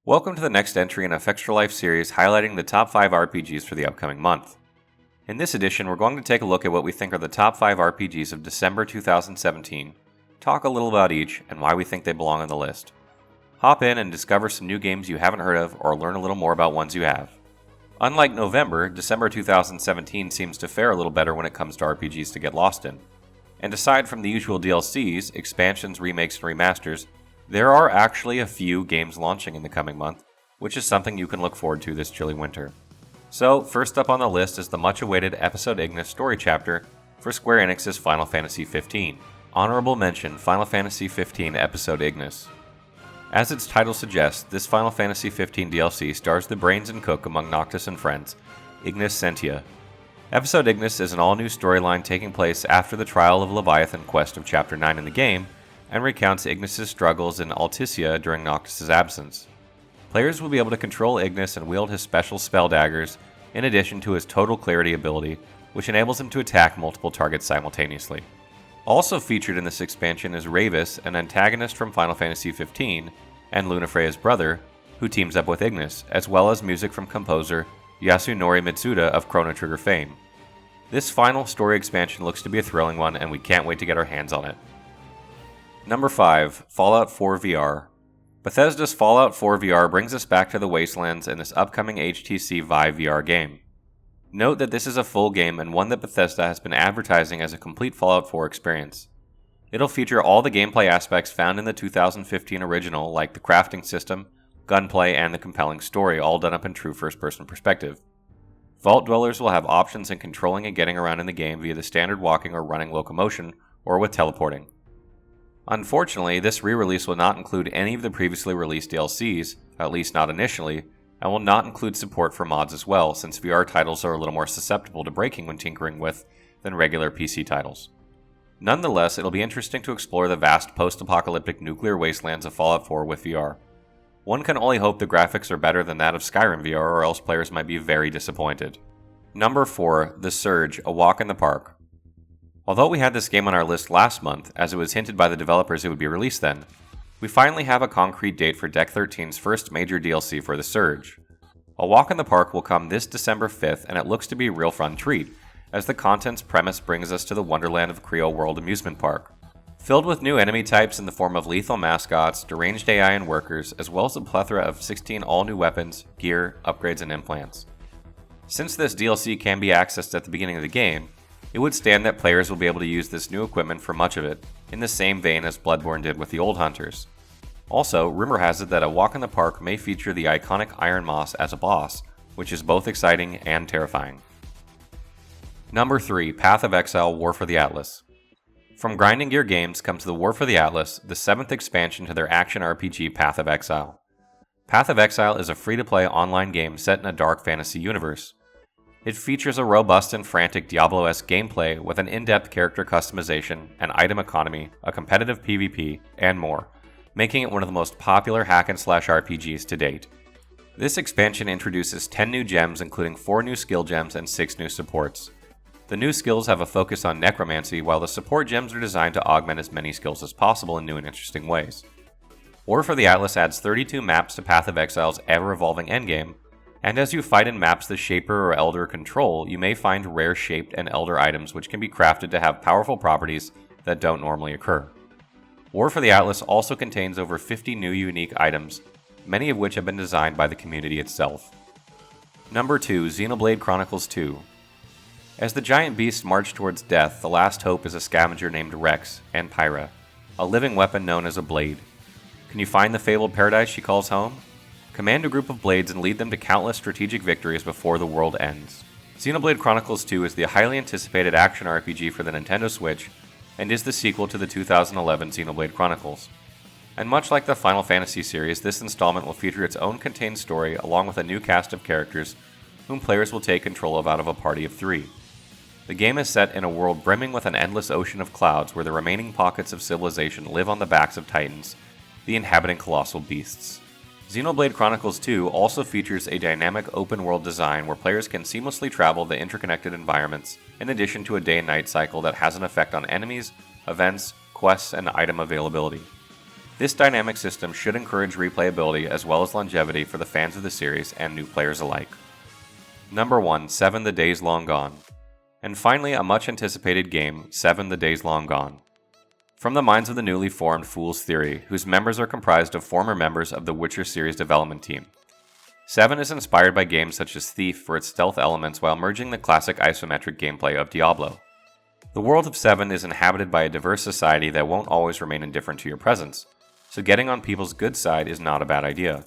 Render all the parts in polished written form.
Welcome to the next entry in a Fextralife series highlighting the top 5 RPGs for the upcoming month. In this edition, we're going to take a look at what we think are the top 5 RPGs of December 2017, talk a little about each, and why we think they belong on the list. Hop in and discover some new games you haven't heard of or learn a little more about ones you have. Unlike November, December 2017 seems to fare a little better when it comes to RPGs to get lost in. And aside from the usual DLCs, expansions, remakes, and remasters, there are actually a few games launching in the coming month, which is something you can look forward to this chilly winter. So, first up on the list is the much-awaited Episode Ignis story chapter for Square Enix's Final Fantasy XV. Honorable mention, Final Fantasy XV Episode Ignis. As its title suggests, this Final Fantasy XV DLC stars the brains and cook among Noctis and friends, Ignis Sentia. Episode Ignis is an all-new storyline taking place after the trial of Leviathan quest of Chapter 9 in the game, and recounts Ignis' struggles in Alticia during Noctis' absence. Players will be able to control Ignis and wield his special spell daggers, in addition to his Total Clarity ability, which enables him to attack multiple targets simultaneously. Also featured in this expansion is Ravis, an antagonist from Final Fantasy XV, and Lunafreya's brother, who teams up with Ignis, as well as music from composer Yasunori Mitsuda of Chrono Trigger fame. This final story expansion looks to be a thrilling one, and we can't wait to get our hands on it. Number 5. Fallout 4 VR. Bethesda's Fallout 4 VR brings us back to the Wastelands in this upcoming HTC Vive VR game. Note that this is a full game and one that Bethesda has been advertising as a complete Fallout 4 experience. It'll feature all the gameplay aspects found in the 2015 original, like the crafting system, gunplay, and the compelling story, all done up in true first-person perspective. Vault Dwellers will have options in controlling and getting around in the game via the standard walking or running locomotion, or with teleporting. Unfortunately, this re-release will not include any of the previously released DLCs, at least not initially, and will not include support for mods as well, since VR titles are a little more susceptible to breaking when tinkering with than regular PC titles. Nonetheless, it'll be interesting to explore the vast post-apocalyptic nuclear wastelands of Fallout 4 with VR. One can only hope the graphics are better than that of Skyrim VR, or else players might be very disappointed. Number 4. The Surge, A Walk in the Park. Although we had this game on our list last month, as it was hinted by the developers it would be released then, we finally have a concrete date for Deck 13's first major DLC for The Surge. A Walk in the Park will come this December 5th, and it looks to be a real fun treat, as the content's premise brings us to the wonderland of Creo World Amusement Park. Filled with new enemy types in the form of lethal mascots, deranged AI and workers, as well as a plethora of 16 all-new weapons, gear, upgrades, and implants. Since this DLC can be accessed at the beginning of the game, it would stand that players will be able to use this new equipment for much of it, in the same vein as Bloodborne did with the old hunters. Also, rumor has it that A Walk in the Park may feature the iconic Iron Moss as a boss, which is both exciting and terrifying. Number 3. Path of Exile, War for the Atlas. From Grinding Gear Games comes the War for the Atlas, the 7th expansion to their action RPG Path of Exile. Path of Exile is a free-to-play online game set in a dark fantasy universe. It features a robust and frantic Diablo-esque gameplay with an in-depth character customization, an item economy, a competitive PvP, and more, making it one of the most popular hack-and-slash RPGs to date. This expansion introduces 10 new gems, including 4 new skill gems and 6 new supports. The new skills have a focus on necromancy, while the support gems are designed to augment as many skills as possible in new and interesting ways. War for the Atlas adds 32 maps to Path of Exile's ever-evolving endgame, and as you fight in maps the Shaper or Elder control, you may find rare Shaped and Elder items which can be crafted to have powerful properties that don't normally occur. War for the Atlas also contains over 50 new unique items, many of which have been designed by the community itself. Number 2. Xenoblade Chronicles 2. As the giant beasts march towards death, the last hope is a scavenger named Rex, and Pyra, a living weapon known as a blade. Can you find the fabled paradise she calls home? Command a group of blades and lead them to countless strategic victories before the world ends. Xenoblade Chronicles 2 is the highly anticipated action RPG for the Nintendo Switch, and is the sequel to the 2011 Xenoblade Chronicles. And much like the Final Fantasy series, this installment will feature its own contained story along with a new cast of characters whom players will take control of out of a party of 3. The game is set in a world brimming with an endless ocean of clouds where the remaining pockets of civilization live on the backs of titans, the inhabiting colossal beasts. Xenoblade Chronicles 2 also features a dynamic open-world design where players can seamlessly travel the interconnected environments, in addition to a day and night cycle that has an effect on enemies, events, quests, and item availability. This dynamic system should encourage replayability as well as longevity for the fans of the series and new players alike. Number 1, 7 The Days Long Gone. And finally, a much anticipated game, 7 The Days Long Gone. From the minds of the newly formed Fool's Theory, whose members are comprised of former members of the Witcher series development team. 7 is inspired by games such as Thief for its stealth elements while merging the classic isometric gameplay of Diablo. The world of 7 is inhabited by a diverse society that won't always remain indifferent to your presence, so getting on people's good side is not a bad idea.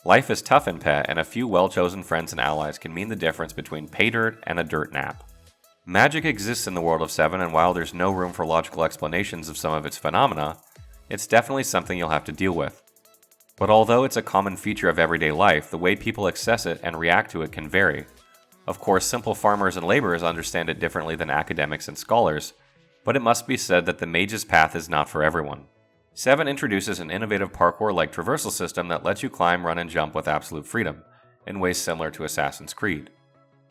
Life is tough in Pet, and a few well-chosen friends and allies can mean the difference between pay dirt and a dirt nap. Magic exists in the world of 7, and while there's no room for logical explanations of some of its phenomena, it's definitely something you'll have to deal with. But although it's a common feature of everyday life, the way people access it and react to it can vary. Of course, simple farmers and laborers understand it differently than academics and scholars, but it must be said that the mage's path is not for everyone. 7 introduces an innovative parkour-like traversal system that lets you climb, run, and jump with absolute freedom, in ways similar to Assassin's Creed.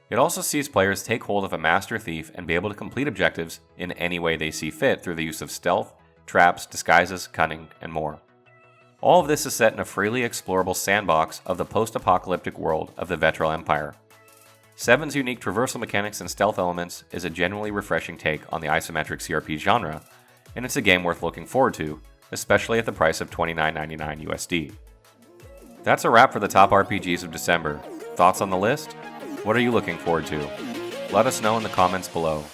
It also sees players take hold of a master thief and be able to complete objectives in any way they see fit through the use of stealth, traps, disguises, cunning, and more. All of this is set in a freely explorable sandbox of the post-apocalyptic world of the Vetral Empire. 7's unique traversal mechanics and stealth elements is a genuinely refreshing take on the isometric CRP genre, and it's a game worth looking forward to, especially at the price of $29.99 USD. That's a wrap for the top RPGs of December. Thoughts on the list? What are you looking forward to? Let us know in the comments below.